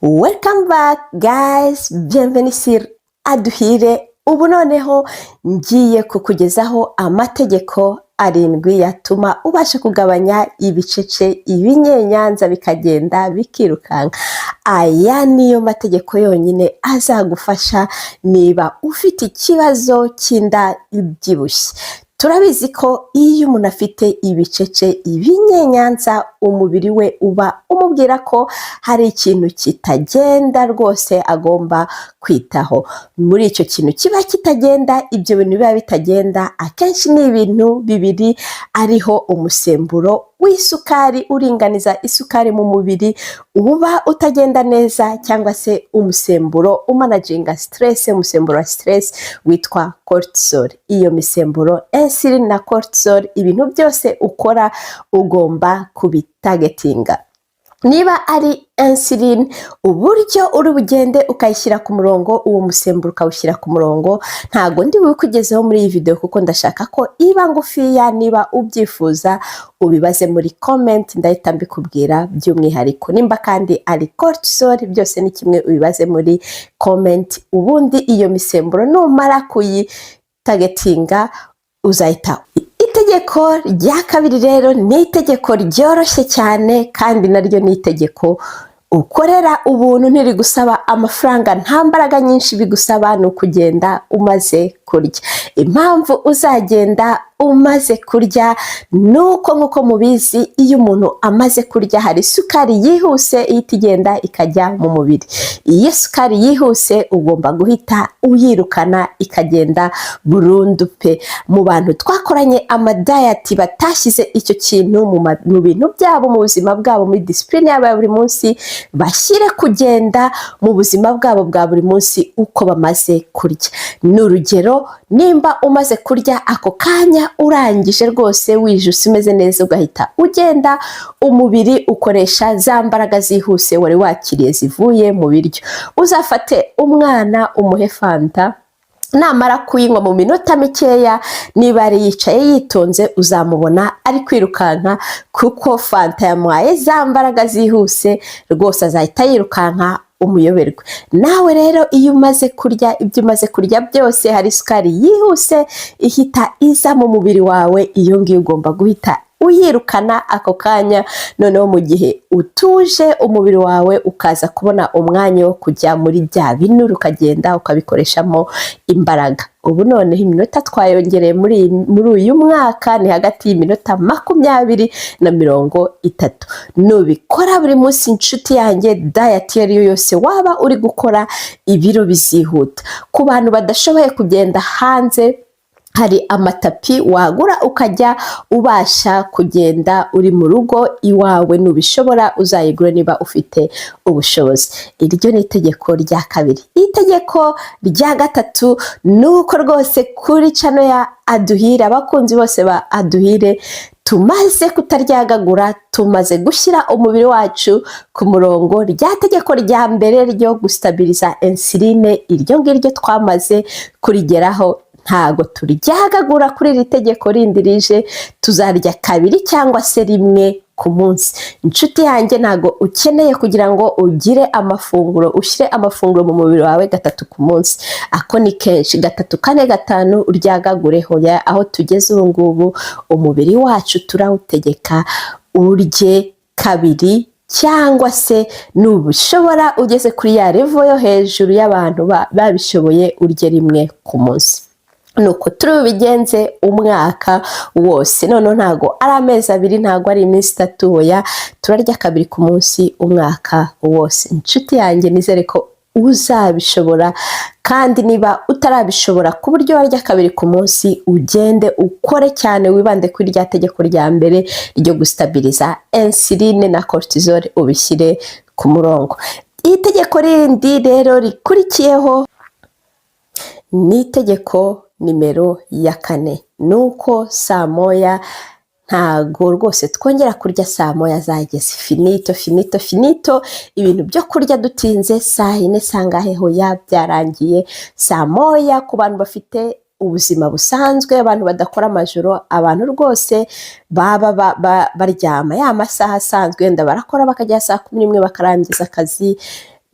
Welcome back guys, bienvenue sur Aduhire. Ubu noneho ngiye kukugezaho amategeko 7 yatuma ubasha kugabanya ibicece, ibinyenyanza bikagenda bikirukanka. Aya niyo mategeko yonyine azagufasha niba ufite ikibazo cy'inda ibyibushye. Turabizi ko iyo umuntu afite ibicece, ibinyenyanza, umubiri we uba umubwira ko hari ikintu kitagenda rwose agomba kwitaho. Muri icyo kintu kiba kitagenda, ibyo bintu biba bitagenda akenshi ni ibintu bibiri, ariho umusemburo w'isukari uringaniza isukari mu mubiri uba utagenda neza, cyangwa se umusemburo umanaginga stress, umusemburo wa stress witwa cortisol. Iyo misemburo insulin na cortisol, ibintu byose ukora ugomba kubitagetinga. Niba ari insulin, uburyo uri bugende ukayishyira ku murongo, uwo musemburo ukawushyira ku murongo, ntago ndi bukugezeho muri iyi video kuko ndashaka ko iba ngufiya. Niba ubyifuza ubibaze muri comment, ndahita mbikubwira by'umwihariko. Nimba kandi ari cortisol, byose ni kimwe, ubibaze muri comment. Ubundi iyo misemburo numara kuyitagetinga uzahita. Itegeko rya kabiri rero ni itegeko ryoroshye cyane, kandi naryo ni itegeko ukorera ubuntu, ntiri gusaba amafaranga, nta mbaraga nyinshi bigusaba, ni ukugenda umaze kurya. Impamvu uzagenda umaze kurya nuko nk'uko mubizi, iyo umuntu amaze kurya hari isukari yihuse ihita igenda ikajya mu mubiri. Iyo sukari yihuse ugomba guhita uyirukana ikagenda burundu pe. Mu bantu twakoranye amadayati batashyize icyo kintu mu bintu byabo, mu buzima bwabo, muri disipurine yabo ya buri munsi, bashyire kugenda mu buzima bwabo bwa buri munsi uko bamaze kurya. Ni urugero, nimba umaze kurya ako kanya urangije rwose wijuse umeze neza, ugahita ugenda, umubiri ukoresha za mbaraga zihuse wari wakiriye zivuye mu biryo. Uzafate umwana umuhe fanta, namara kuyinywa mu minota mikeya, niba ari yicaye yitonze uzamubona ari kwirukanka, kuko fanta yamuhaye za mbaraga zihuse rwose, azahita yirukanka umuyoberwe. Nawe rero iyo umaze kurya, ibyo umaze kurya byose hari isukari yihuse ihita iza mu mubiri wawe, iyo ngiyo ugomba guhita uyirukana ako kanya. Noneho mu gihe utuje, umubiri wawe ukaza kubona umwanya wo kujya muri bya binure, ukagenda ukabikoreshamo imbaraga. Ubu noneho iminota twayongereye muri uyu mwaka ni hagati y'iminota 20 na 30. Nubikora buri munsi inshuti yanjye, diet iyo ariyo yose waba uri gukora, ibiro bizihuta. Ku bantu badashoboye kugenda hanze, hari amatapi wagura ukajya ubasha kugenda uri mu rugo iwawe. Nubishobora uzayigura niba ufite ubushobozi. Iryo ni itegeko rya kabiri. Itegeko rya gatatu nuko rwose kuri channel ya Aduhire, abakunzi bose ba Aduhire, tumaze kutaryagagura, tumaze gushyira umubiri wacu ku murongo. Rya tegeko rya mbere ryo gustabiliza insuline, iryo ngiryo twamaze kurigeraho. Ntago turyagagura kuri iri tegeko rindi rije, tuzarya 2 cyangwa se 1 ku munsi. Inshuti yanjye, ntago ukeneye kugira ngo ugire amafunguro, ushyire amafunguro mu mubiri wawe 3 ku munsi. Ako ni kenshi, 3, 4, 5 uryagagureho. Aho tugeze ubu ngubu, umubiri wacu turawutegeka urye 2, cyangwa se nubishobora ugeze kuri ya level yo hejuru y'abantu babishoboye, urye 1 ku munsi. Nuko turubigenze umwaka wose. Noneho ntago ari amezi 2, ntago ari iminsi 3, oya, turarya 2 ku munsi umwaka wose. Inshuti yanjye, nizere ko uzabishobora, kandi niba utarabishobora ku buryo warya 2 ku munsi, ugende ukore cyane, wibande kuri rya tegeko rya mbere ryo gustabiliza insuline na cortisol, ubishyire ku murongo. Itegeko rindi rero rikurikiyeho ni itegeko nimero ya 4, nuko saa moya ntago rwose twongera kurya saa moya zageze. Finito, ibintu byo kurya dutinze saa 4 sangahe, hoya byarangiye. Saa moya ku bantu bafite ubuzima busanzwe, abantu badakora amajoro, abantu rwose baba baryama ya masaha asanzwe, wenda barakora bakajya saa 11 bakarangiza akazi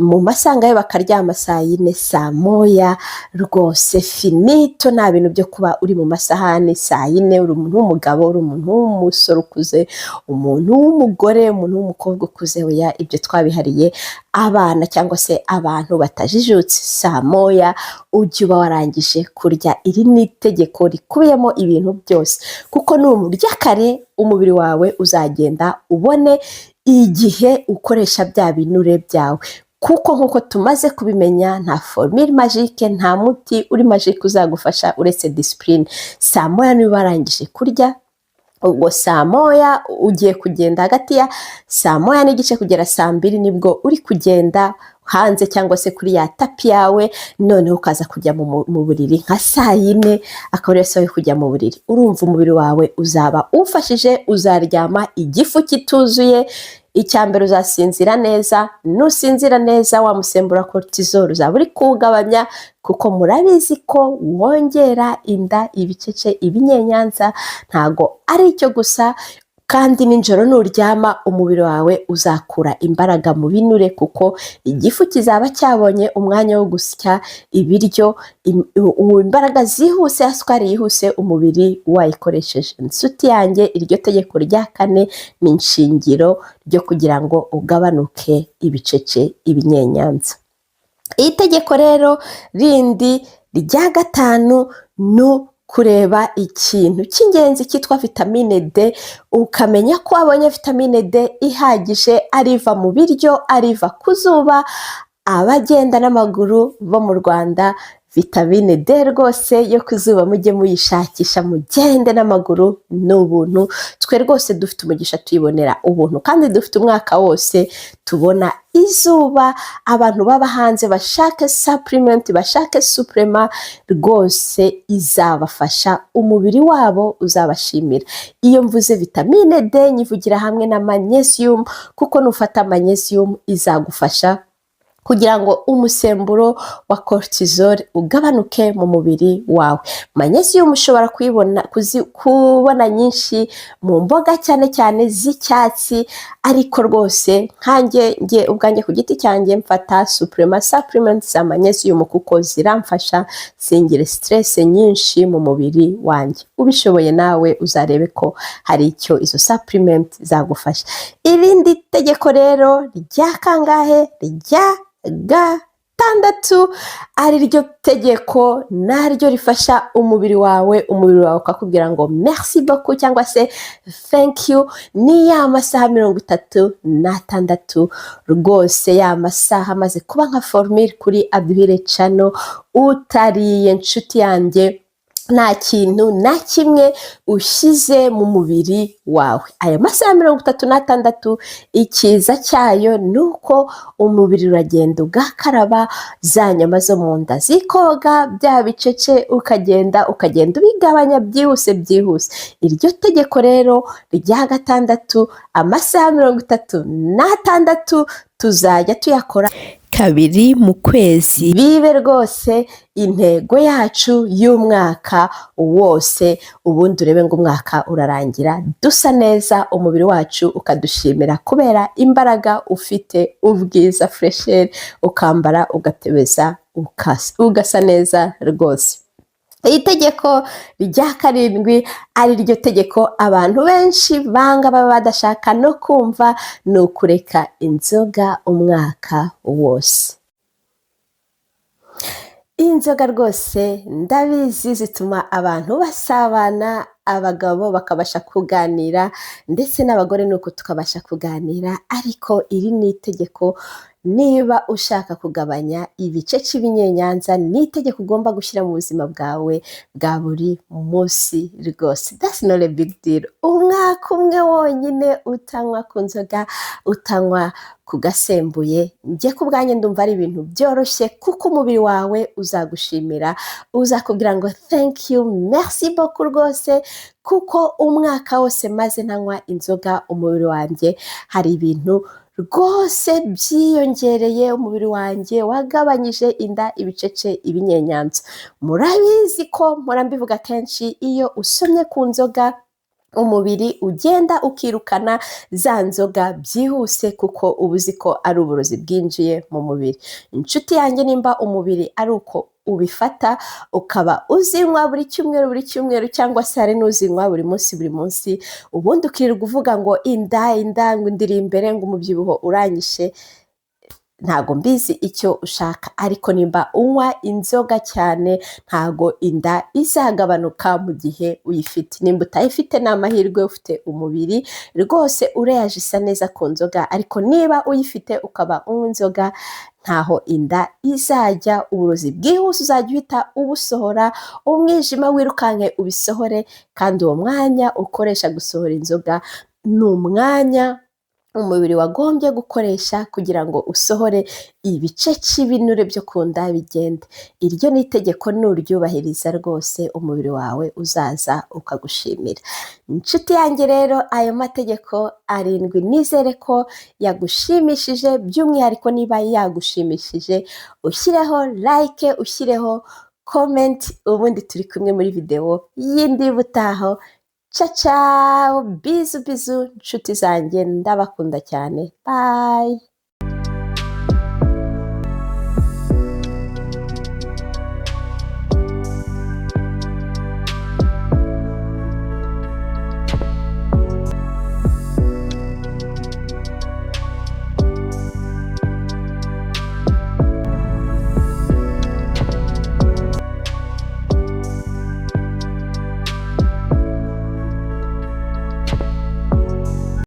mu masanga ye bakaryama saa yine saa moya rwose finito, nta bintu byo kuba uri mu masahani saa yine. Uri umuntu w'umugabo, uri umuntu w'umusore ukuze, umuntu w'umugore, umuntu w'umukobwa ukuze, oya ibyo twabihariye abana cyangwa se abantu batajijutse. Saa moya ujye uba warangije kurya. Iri ni itegeko rikubiyemo ibintu byose, kuko nurya kare umubiri wawe uzagenda ubone igihe ukoresha bya binure byawe, kuko nk'uko tumaze kubimenya nta formule magique, nta muti uri magique uzagufasha uretse discipline. Saa moya niba warangije kurya, ubwo saa moya ugiye kugenda hagati ya saa moya n'igice kugera saa mbiri nibwo uri kugenda hanze cyangwa se kuri ya tapi yawe, noneho ukaza kujya mu buriri nka saa yine, akaba ariyo sawa yo kujya mu buriri. Urumva umubiri wawe uzaba ufashije, uzaryama igifu kituzuye. Icya mbere uzasinzira neza, nusinzira neza wa musemburo cortisol uzaba uri kuwugabanya, kuko murabizi ko wongera inda, ibicece, ibinyenyanza. Ntago ari icyo gusa, kandi nijoro nuryama umubiri wawe uzakura imbaraga mu binure, kuko igifu kizaba cyabonye umwanya wo gusya ibiryo, imbaraga zihuse, sukari yihuse umubiri wayikoresheje. Inshuti yanjye, iryo tegeko rya 4 ni inshingiro ryo kugira ngo ugabanuke ibicece, ibinyenyanza. Iri tegeko rero rindi rya 5 ni kureba ikintu cy'ingenzi cyitwa vitamine D, ukamenya ko wabonye vitamine D ihagije, ariva mu biryo, ariva ku zuba. Abagenda n'amaguru bo mu Rwanda, vitamine D rwose yo ku zuba mujye muyishakisha, mugende n'amaguru, ni ubuntu. Twe rwose dufite umugisha tuyibonera ubuntu, kandi dufite umwaka wose tubona izuba. Abantu baba hanze bashake supplement, bashake suprema, rwose izabafasha, umubiri wabo uzabashimira. Iyo mvuze vitamine D nyivugira hamwe na magnesium, kuko nufata magnesium izagufasha kugira ngo umusemburo wa cortisol ugabanuke mu mubiri wawe. Magnesium ushobora kubona nyinshi mu mboga cyane cyane z'icyatsi, ariko rwose nkanjye ubwanjye ku giti cyanjye mfata supplements za magnesium, kuko ziramfasha singire stress nyinshi mu mubiri wanjye. Ubishoboye nawe uzarebe ko hari icyo izo supplement zagufasha. Irindi tegeko rero rya kangahe? Rya 6, ari ryo tegeko naryo rifasha umubiri wawe ukakubwira ngo merci beaucoup cyangwa se thank you. Ni ya masaha 36 rwose, ya masaha maze kuba nka formule kuri Aduhire Channel. Utariye nshuti yanjye, nta kintu na kimwe ushyize mu mubiri wawe. Aya masaha 36, ikiza cyayo ni uko umubiri uragenda ugakaraba, za nyama zo mu nda zikoga, bya bicece ukagenda ubigabanya byihuse. Iryo tegeko rero rya 6, amasaha 36 tuzajya tuyakora 2 mu kwezi, bibe rwose intego yacu y'umwaka wose. Ubundi urebe ngo umwaka urarangira dusa neza, umubiri wacu ukadushimira kubera imbaraga ufite, ubwiza, fresher, ukambara ugatebeza, ugasa neza rwose. Iri tegeko rya 7 ari ryo tegeko abantu benshi banga, baba badashaka no kumva, ni ukureka inzoga umwaka wose. Inzoga rwose ndabizi zituma abantu basabana, abagabo bakabasha kuganira, ndetse n'abagore nuko tukabasha kuganira, ariko iri ni itegeko. Niba ushaka kugabanya ibice cy'ibinyenyanza, ni itegeko ugomba gushyira mu buzima bwawe bwa buri munsi rwose. That's not a big deal. Umwaka umwe wonyine utanywa ku nzoga, utanywa ku gasembuye, njye ku bwanjye ndumva ari ibintu byoroshye, kuko umubiri wawe uzagushimira, uzakubwira ngo thank you, merci beaucoup rwose, kuko umwaka wose maze ntanywa inzoga, umubiri wanjye hari ibintu rwose byiyongereye. Umubiri wanjye wagabanyije inda, ibicece, ibinyenyanza. Murabizi ko mpora mbivuga kenshi, iyo usomye ku nzoga umubiri ugenda ukirukana za nzoga byihuse kuko uba uzi ko ari uburozi bwinjiye mu mubiri. Inshuti yanjye, nimba umubiri ari uko ubifata ukaba uzinywa buri cyumweru cyangwa se hari n'uzinywa buri munsi, ubundi ukirirwa uvuga ngo inda ngo ndiri imbere ngo umubyibuho uranyishe, ntago mbizi icyo ushaka, ariko nimba unywa inzoga cyane ntago inda izagabanuka mu gihe uyifite. Nimba utayifite ni amahirwe, ufite umubiri rwose ureyaje isa neza ku nzoga, ariko niba uyifite ukaba unywa inzoga ntaho inda izajya, uburozi bwihuse uzajya uhita ubusohora, umwijima wirukanke ubisohore, kandi uwo mwanya ukoresha gusohora inzoga ni umwanya umubiri wagombye gukoresha kugira ngo usohore ibice cy'ibinure byo ku nda bigende. Iryo ni itegeko, nuryubahiriza rwose umubiri wawe uzaza ukagushimira. Inshuti yanjye rero, ayo mategeko 7 nizere ko yagushimishije, by'umwihariko niba yagushimishije ushyireho like, ushyireho comment, ubundi turi kumwe muri video yindi butaho. Ciao, bizu, nshuti zanjye, ndabakunda cyane, bye.